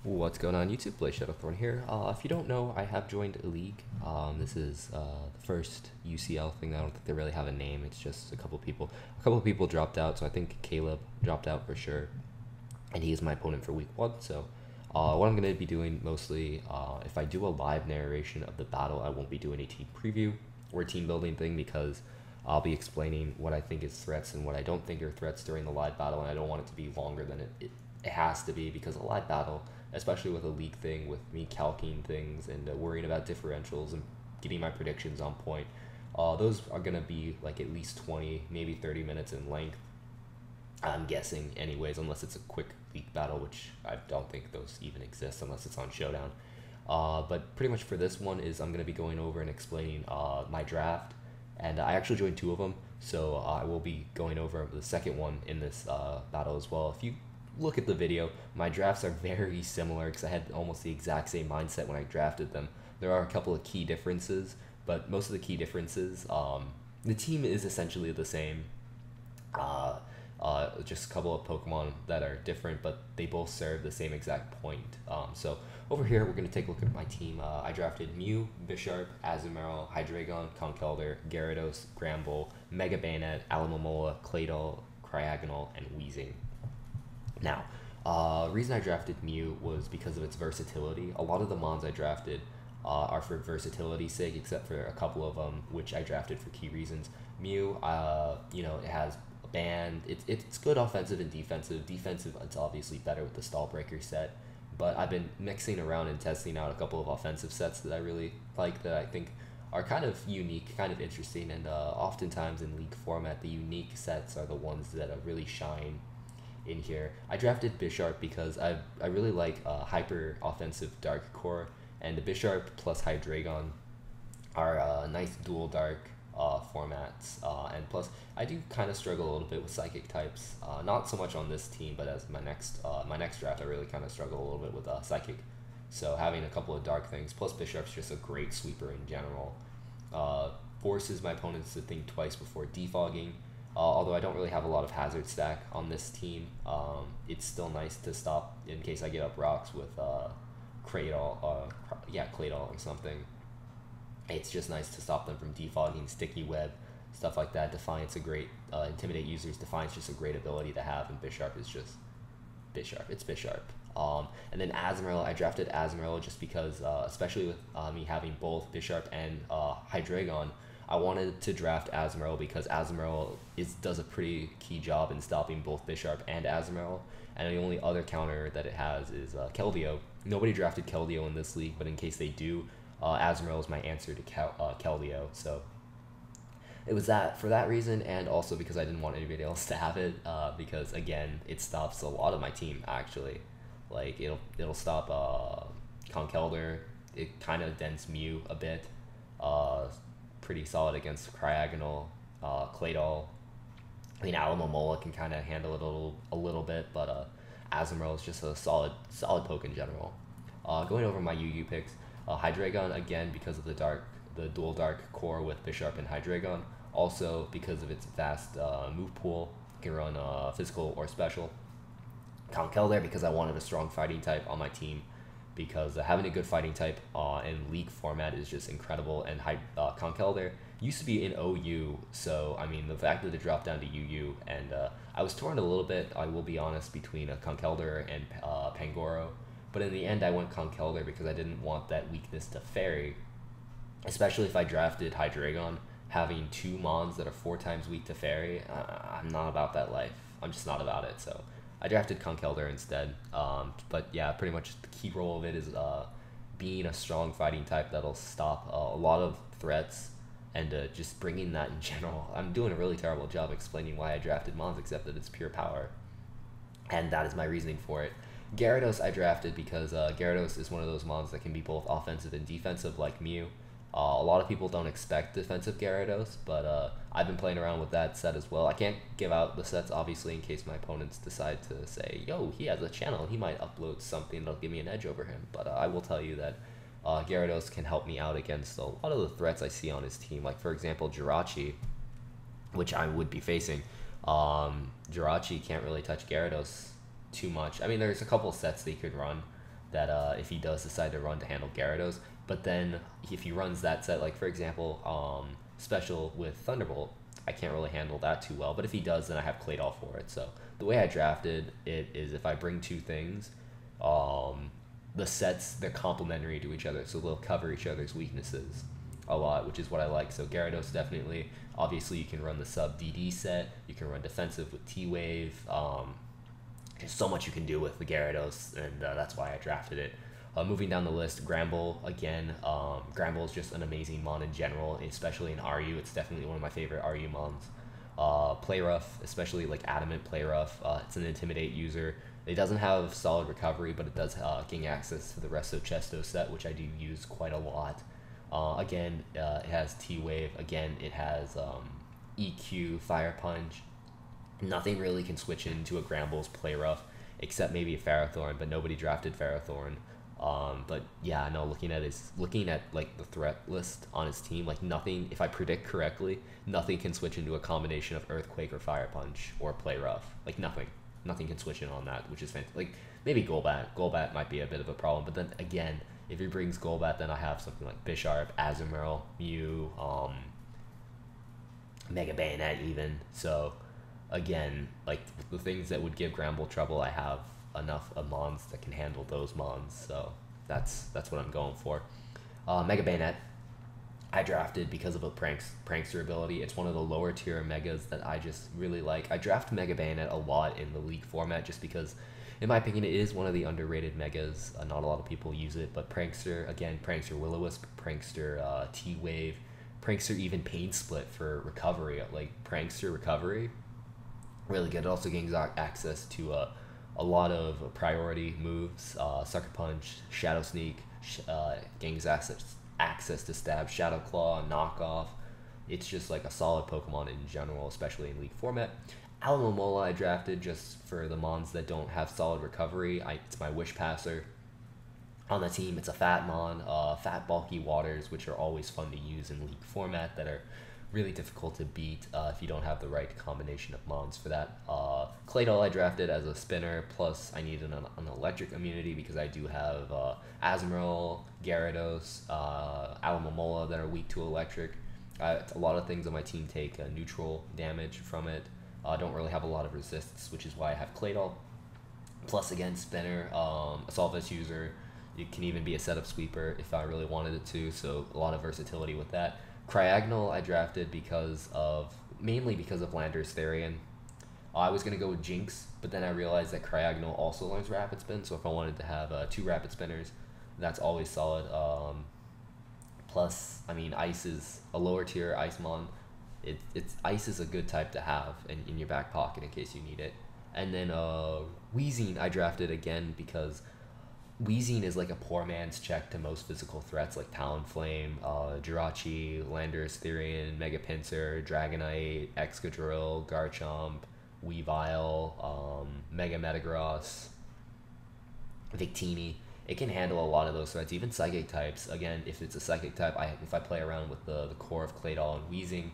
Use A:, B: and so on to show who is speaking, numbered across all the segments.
A: What's going on YouTube? Blaze Shadowthorn here. If you don't know, I have joined a league. This is the first UCL thing. I don't think they really have a name. It's just a couple people. A couple people dropped out, so I think Caleb dropped out for sure, and he is my opponent for week one. So, what I'm going to be doing mostly, if I do a live narration of the battle, I won't be doing a team preview or team building thing because I'll be explaining what I think is threats and what I don't think are threats during the live battle, and I don't want it to be longer than it has to be because a live battle, especially with a league thing, with me calculating things and worrying about differentials and getting my predictions on point, those are going to be like at least 20, maybe 30 minutes in length. I'm guessing, anyways, unless it's a quick league battle, which I don't think those even exist unless it's on Showdown. But pretty much for this one is I'm going to be going over and explaining my draft, and I actually joined two of them, so I will be going over the second one in this battle as well. If you look at the video, my drafts are very similar because I had almost the exact same mindset when I drafted them. There are a couple of key differences, but most of the key differences, the team is essentially the same. Uh, just a couple of Pokemon that are different, but they both serve the same exact point. So over here, we're going to take a look at my team. I drafted Mew, Bisharp, Azumarill, Hydreigon, Conkeldurr, Gyarados, Gramble, Mega Bayonet, Alomomola, Claydol, Cryogonal, and Weezing. Now, reason I drafted Mew was because of its versatility. A lot of the mons I drafted are for versatility's sake, except for a couple of them, which I drafted for key reasons. Mew, it has a band. It's good offensive and defensive. Defensive, it's obviously better with the Stall Breaker set, but I've been mixing around and testing out a couple of offensive sets that I really like, that I think are kind of unique, kind of interesting, and oftentimes in league format, the unique sets are the ones that really shine in here. I drafted Bisharp because I really like hyper offensive Dark Core, and the Bisharp plus Hydreigon are nice dual Dark formats, and plus I do kind of struggle a little bit with Psychic types. Not so much on this team, but as my next draft, I really kind of struggle a little bit with Psychic. So having a couple of Dark things plus Bisharp's just a great sweeper in general. Forces my opponents to think twice before defogging. Although I don't really have a lot of hazard stack on this team, it's still nice to stop in case I get up rocks with Claydol, Claydol or something. It's just nice to stop them from defogging, Sticky Web, stuff like that. Defiance a great, intimidate users. Defiance just a great ability to have, and Bisharp is just Bisharp. It's Bisharp. And then Azumarill, I drafted Azumarill just because, especially with me having both Bisharp and Hydreigon, I wanted to draft Azumarill because Azumarill does a pretty key job in stopping both Bisharp and Azumarill, and the only other counter that it has is Keldeo. Nobody drafted Keldeo in this league, but in case they do, Azumarill is my answer to Keldeo. So it was that for that reason, and also because I didn't want anybody else to have it, because again, it stops a lot of my team actually. Like it'll stop Conkeldurr. It kind of dents Mew a bit. Pretty solid against Cryogonal, Claydol. I mean, Alomomola can kind of handle it a little bit, but Azumarill is just a solid poke in general. Going over my UU picks, Hydreigon again because of the dual Dark Core with Bisharp and Hydreigon. Also because of its vast move pool, it can run physical or special. Conkeldurr because I wanted a strong fighting type on my team, because having a good fighting type in league format is just incredible. And Conkeldurr used to be in OU, so I mean the fact that it dropped down to UU, and I was torn a little bit, I will be honest, between Conkeldurr and Pangoro, but in the end I went Conkeldurr because I didn't want that weakness to Fairy, especially if I drafted Hydreigon. Having two mons that are 4 times weak to Fairy, I'm not about that life. I'm just not about it, so I drafted Conkeldurr instead. But yeah, pretty much the key role of it is being a strong fighting type that'll stop a lot of threats, and just bringing that in general. I'm doing a really terrible job explaining why I drafted Mons, except that it's pure power, and that is my reasoning for it. Gyarados I drafted because Gyarados is one of those Mons that can be both offensive and defensive like Mew. A lot of people don't expect defensive Gyarados, but I've been playing around with that set as well. I can't give out the sets, obviously, in case my opponents decide to say, yo, he has a channel, he might upload something that'll give me an edge over him. But I will tell you that Gyarados can help me out against a lot of the threats I see on his team. Like, for example, Jirachi, which I would be facing. Jirachi can't really touch Gyarados too much. I mean, there's a couple sets that he could run, that if he does decide to run to handle Gyarados. But then if he runs that set, like for example, special with Thunderbolt, I can't really handle that too well. But if he does, then I have Claydol for it. So the way I drafted it is if I bring two things, the sets, they're complementary to each other, so they'll cover each other's weaknesses a lot, which is what I like. So Gyarados definitely, obviously you can run the sub DD set, you can run defensive with T-Wave, there's so much you can do with the Gyarados, and that's why I drafted it. Moving down the list, Gramble, again, Gramble is just an amazing mon in general, especially in RU, it's definitely one of my favorite RU mons. Play Rough, especially like Adamant Play Rough, it's an Intimidate user. It doesn't have solid recovery, but it does gain access to the rest of Chesto set, which I do use quite a lot. Again, it has T-Wave. Again, it has EQ, Fire Punch. Nothing really can switch into a Gramble's Play Rough, except maybe a Ferrothorn, but nobody drafted Ferrothorn. But yeah, no, looking at like the threat list on his team, like nothing, if I predict correctly, nothing can switch into a combination of Earthquake or Fire Punch or Play Rough. Like nothing can switch in on that, which is fantastic. Like maybe Golbat might be a bit of a problem, but then again, if he brings Golbat, then I have something like Bisharp, Azumarill, Mew, Mega Bayonet even. So again, like the things that would give Gramble trouble, I have enough of mons that can handle those mons. So that's what I'm going for. Mega Bayonet, I drafted because of a prankster ability. It's one of the lower tier megas that I just really like. I draft Mega Bayonet a lot in the League format just because, in my opinion, it is one of the underrated megas. Not a lot of people use it, but Prankster, again, Prankster Will-O-Wisp, Prankster T-Wave, Prankster even Pain Split for recovery. Like Prankster recovery, really good. It also gains access to a lot of priority moves, Sucker Punch, Shadow Sneak, gains access to Stab, Shadow Claw, Knockoff. It's just like a solid Pokemon in general, especially in League format. Alomomola I drafted just for the mons that don't have solid recovery. It's my Wish Passer. On the team, it's a fat mon, fat bulky waters, which are always fun to use in League format, that are really difficult to beat if you don't have the right combination of mons for that. Claydol I drafted as a spinner, plus I needed an electric immunity because I do have Azumarill, Gyarados, Alomomola that are weak to electric. A lot of things on my team take neutral damage from it. I don't really have a lot of resists, which is why I have Claydol. Plus again, spinner, Assault Vest user. It can even be a setup sweeper if I really wanted it to, so a lot of versatility with that. Cryogonal I drafted mainly because of Landorus Therian. I was going to go with Jinx, but then I realized that Cryogonal also learns Rapid Spin, so if I wanted to have two Rapid Spinners, that's always solid. Plus, I mean, Ice is a lower tier Icemon. Ice is a good type to have in your back pocket in case you need it. And then Weezing I drafted again because Weezing is like a poor man's check to most physical threats like Talonflame, Jirachi, Landorus Therian, Mega Pinsir, Dragonite, Excadrill, Garchomp, Weavile, Mega Metagross, Victini. It can handle a lot of those threats, even Psychic types. Again, if it's a Psychic type, if I play around with the core of Claydol and Weezing,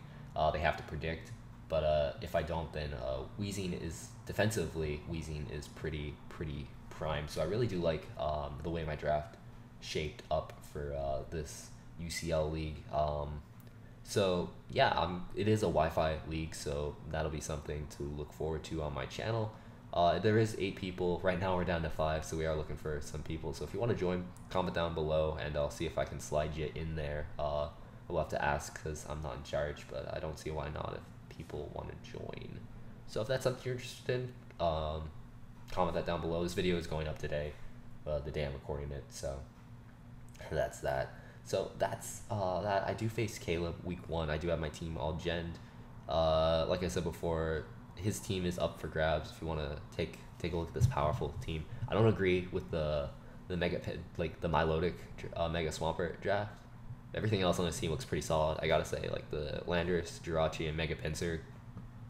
A: they have to predict. But if I don't, then Weezing is defensively. Weezing is pretty prime. So I really do like the way my draft shaped up for this UCL league. So yeah, it is a Wi-Fi league, so that'll be something to look forward to on my channel. There is 8 people right now. We're down to 5, so we are looking for some people. So if you want to join, comment down below, and I'll see if I can slide you in there. We'll have to ask because I'm not in charge, but I don't see why not if people want to join. So if that's something you're interested in, comment that down below. This video is going up today, the day I'm recording it. So that's that. So that's that. I do face Caleb week 1. I do have my team all genned. Like I said before, his team is up for grabs if you want to take a look at this powerful team. I don't agree with the mega like the Milotic Mega Swampert draft. Everything else on this team looks pretty solid. I gotta say, like the Landorus, Jirachi, and Mega Pinsir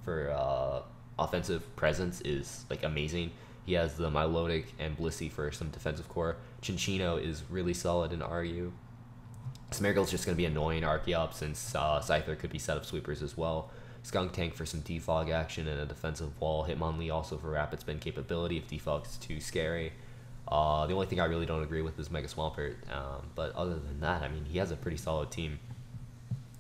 A: for offensive presence is like amazing. He has the Milotic and Blissey for some defensive core. Chinchino is really solid in RU. Smeargle's just going to be annoying Archeops since Scyther could be setup sweepers as well. Skuntank for some defog action and a defensive wall. Hitmonlee also for rapid spin capability if defog's too scary. The only thing I really don't agree with is Mega Swampert. But other than that, I mean, he has a pretty solid team.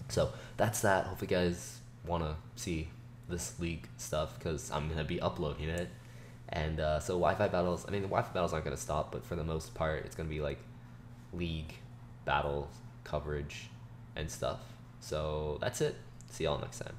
A: So that's that. Hope you guys want to see this league stuff because I'm gonna be uploading it. And so Wi-Fi battles. I mean, the Wi-Fi battles aren't gonna stop, but for the most part, it's gonna be like league battle coverage and stuff. So that's it. See y'all next time.